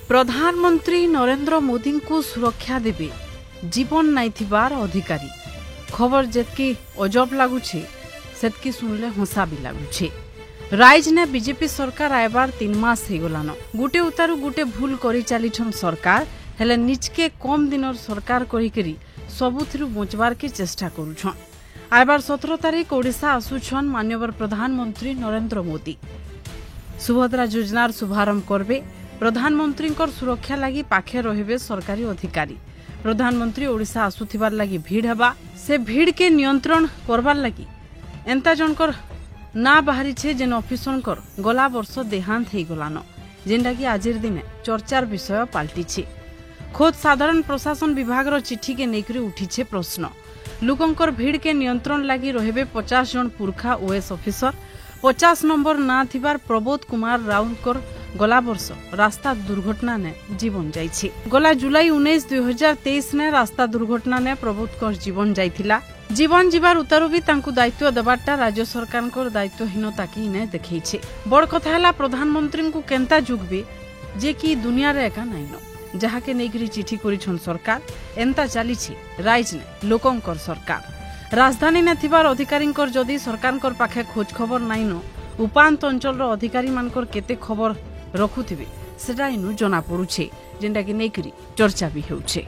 प्रधानमंत्री नरेंद्र मोदी को सुरक्षा देवे जीवन नाइथिबार अधिकारी खबर जेतकी अजब लगुचे सेतकी सुनले हंसा भी लगुचे। राइज ने बीजेपी सरकार आयबार 3 मास हो गलान। गुटे उतारू गुटे भूल करी चलीछन सरकार हेले निजके कम दिनर सरकार करी सबुथिरु बचबार के चेष्टा करुछन। आयबार 17 तारीख ओडिशा आसुछन माननीय प्रधानमंत्री नरेंद्र मोदी। सुभद्रा योजनार शुभारंभ करबे। प्रधानमंत्री सुरक्षा लगी पाखे रहिबे सरकारी अधिकारी। प्रधानमंत्री ओडिशा आसुथिबार लगी भीड़ हेबा। से भीड़ के नियंत्रण करबार लगी एंता जनकर ना बाहरी छे जेन ऑफिसरकर गला वर्ष देहांत हो गलान, जेनटा कि आजिर दिन चर्चार विषय पाल्टी। खोद साधारण प्रशासन विभाग रो चिट्ठी के नेकरी उठी प्रश्न। लोकंकर भीड़ के नियंत्रण लगी रहिबे 50 जन पुरखा ओएस ऑफिसर। 50 नंबर ना थिबार प्रबोध कुमार राउतकर गला वर्ष रास्ता दुर्घटना ने जीवन जाइछि। गला जुलाई 19 2023 ने रास्ता दुर्घटना ने प्रबोधकर जीवन जाइथिला। जीवन जीवार उतारू भी तांकु दायित्व देबाटा राज्य सरकार दायित्वहीनता की ने देखैछि। बड़ कथा हला प्रधानमंत्री को केंता जुगबे जे कि दुनिया रे एका नाइनो जहा के नेगरी चिठी करिछन सरकार। एंता चलीछि राइज ने लोकंकर सरकार। राजधानी ने थिबार अधिकारींकर जदि सरकारकर पाखे खोज खबर नाइनो उपांत अंचल अधिकारी मानकर केते खबर रखुथिबे सेटा इनु जना पड़ुछे, जेंटा कि नेकरी चर्चा भी हेउछे।